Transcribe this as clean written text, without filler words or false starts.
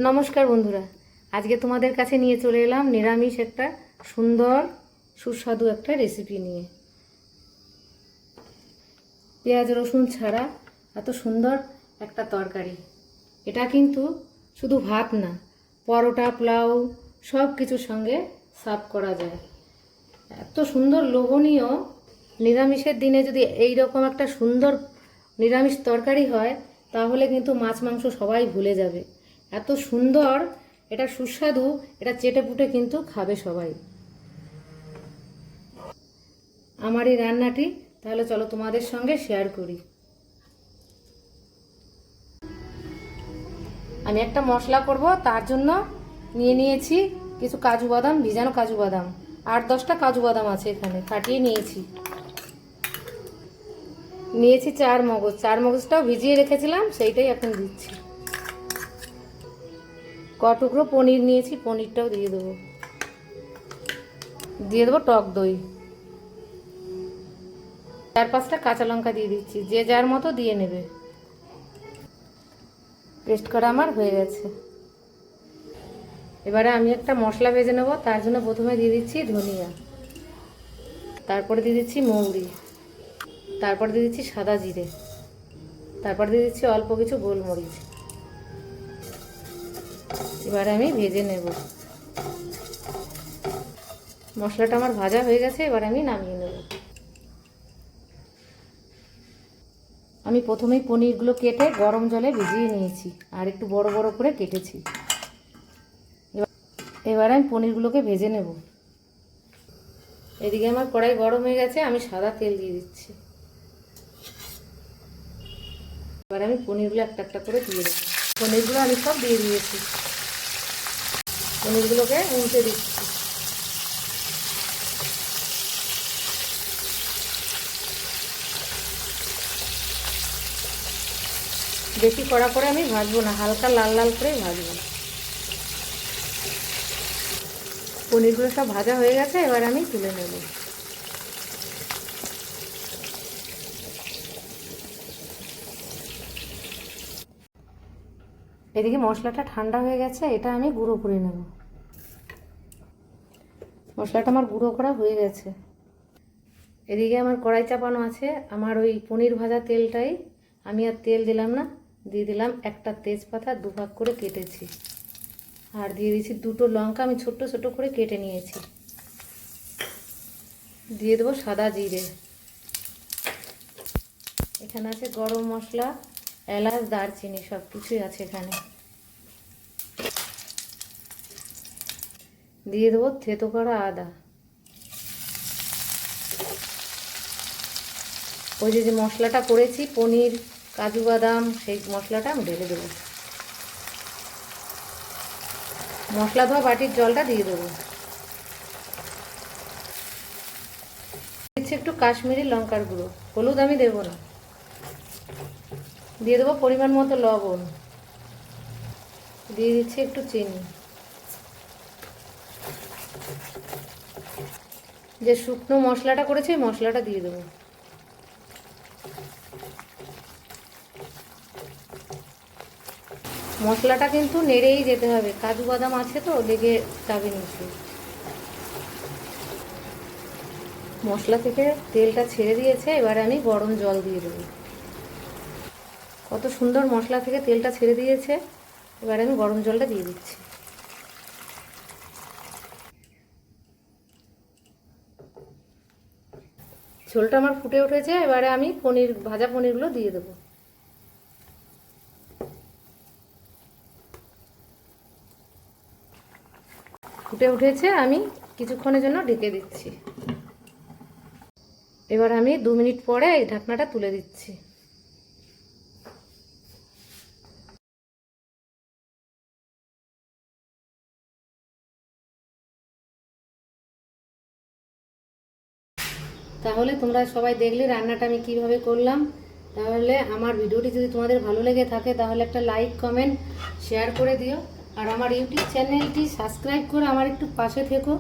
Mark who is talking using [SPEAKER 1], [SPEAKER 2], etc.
[SPEAKER 1] নমস্কার বন্ধুরা, আজকে তোমাদের কাছে নিয়ে চলে এলাম নিরামিষ একটা সুন্দর সুস্বাদু একটা রেসিপি নিয়ে। পেঁয়াজ রসুন ছাড়া এত সুন্দর একটা তরকারি। এটা কিন্তু শুধু ভাত না, পরোটা, পোলাও সব কিছুর সঙ্গে সার্ভ করা যায়। এত সুন্দর লোভনীয়, নিরামিষের দিনে যদি এই রকম একটা সুন্দর নিরামিষ তরকারি হয় তাহলে কিন্তু মাছ মাংস সবাই ভুলে যাবে। এত সুন্দর, এটা সুস্বাদু, এটা চেটেপুটে কিন্তু খাবে সবাই। আমার এই রান্নাটি তাহলে চলো তোমাদের সঙ্গে শেয়ার করি। আমি একটা মশলা করব, তার জন্য নিয়ে নিয়েছি কিছু কাজু বাদাম, ভিজানো কাজু বাদাম। 8-10টা কাজু বাদাম আছে এখানে, ফাটিয়ে নিয়েছি। নিয়েছি 4 মগজ, 4 মগজটাও ভিজিয়ে রেখেছিলাম, সেইটাই এখন দিচ্ছি। টুকরো পনির নিয়েছি, পনিরটাও দিয়ে দেবো। দিয়ে দেবো টক দই। 4-5টা কাঁচা লঙ্কা দিয়ে দিচ্ছি, যে যার মতো দিয়ে নেবে। পেস্ট করা আমার হয়ে গেছে। এবারে আমি একটা মশলা ভেজে নেব, তার জন্য প্রথমে দিয়ে দিচ্ছি ধনিয়া, তারপরে দিয়ে দিচ্ছি মৌরি, তারপর দিয়ে দিচ্ছি সাদা জিরে, তারপর দিয়ে দিচ্ছি অল্প কিছু গোলমরিচ। এবারে আমি ভেজে নেব। মশলাটা আমার ভাজা হয়ে গেছে, এবার আমি নামিয়ে নেব। আমি প্রথমেই পনিরগুলো কেটে গরম জলে ভিজিয়ে নিয়েছি, আর একটু বড় বড় করে কেটেছি। এবার আমি পনিরগুলোকে ভেজে নেব। এদিকে আমার কড়াই গরম হয়ে গেছে, আমি সাদা তেল দিয়ে দিচ্ছি। এবার আমি পনিরগুলো একটা একটা করে দিয়ে দেবো। পনিরগুলো আমি সব দিয়ে দিয়েছি। পনিরগুলোকে উল্টে দিচ্ছি। বেশি কড়া করে আমি ভাজবো না, হালকা লাল লাল করে ভাজবো। পনিরগুলো সব ভাজা হয়ে গেছে, এবার আমি তুলে নেব। এদিকে মশলাটা ঠান্ডা হয়ে গেছে, এটা আমি গুঁড়ো করে নেব। মশলাটা আমার গুঁড়ো করা হয়ে গেছে। এদিকে আমার কড়াই চাপানো আছে, আমার ওই পনির ভাজা তেলটাই, আমি আর তেল দিলাম না, দিয়ে দিলাম একটা তেজপাতা 2 ভাগ করে কেটেছি, আর দিয়ে দিয়েছি 2টো লঙ্কা আমি ছোট ছোট করে কেটে নিয়েছি। দিয়ে দেবো সাদা জিরে। এখানে আছে গরম মশলা, এলাচ, দারচিনি, সব কিছুই আছে এখানে। দিয়ে দেবো থেতো করা আদা। ওই যে মশলাটা করেছি, পনির, কাজু বাদাম, সেই মশলাটা আমি ঢেলে দেবো। মশলা ধোয়া বাটির জলটা দিয়ে দেবো। দিচ্ছি একটু কাশ্মীরি লঙ্কার গুঁড়ো, হলুদ আমি দেবো না। দিয়ে দেবো পরিমাণ মতো লবণ, দিয়ে দিচ্ছি একটু চিনি। যে শুকনো মশলাটা করেছি মশলাটা দিয়ে দেবো। মশলাটা কিন্তু নেড়েই যেতে হবে, কাজু বাদাম আছে তো, লেগে যাবে নিচে। মশলা থেকে তেলটা ছেড়ে দিয়েছে, এবারে আমি গরম জল দিয়ে দেবো। কত সুন্দর মশলা থেকে তেলটা ছেড়ে দিয়েছে, এবারে আমি গরম জলটা দিয়ে দিচ্ছি। ঝোলটা আমার ফুটে উঠেছে, এবারে আমি ভাজা পনিরগুলো দিয়ে দেবো। ফুটে উঠেছে, আমি কিছুক্ষণের জন্য ঢেকে দিচ্ছি। এবার আমি 2 মিনিট পরে এই ঢাকনাটা তুলে দিচ্ছি। তাহলে তোমরা সবাই দেখলে রান্নাটা আমি কিভাবে করলাম। তাহলে আমার ভিডিওটি যদি তোমাদের ভালো লেগে থাকে তাহলে একটা লাইক, কমেন্ট, শেয়ার করে দিও। আর আমার ইউটিউব চ্যানেলটি সাবস্ক্রাইব করে আমার একটু পাশে থেকো।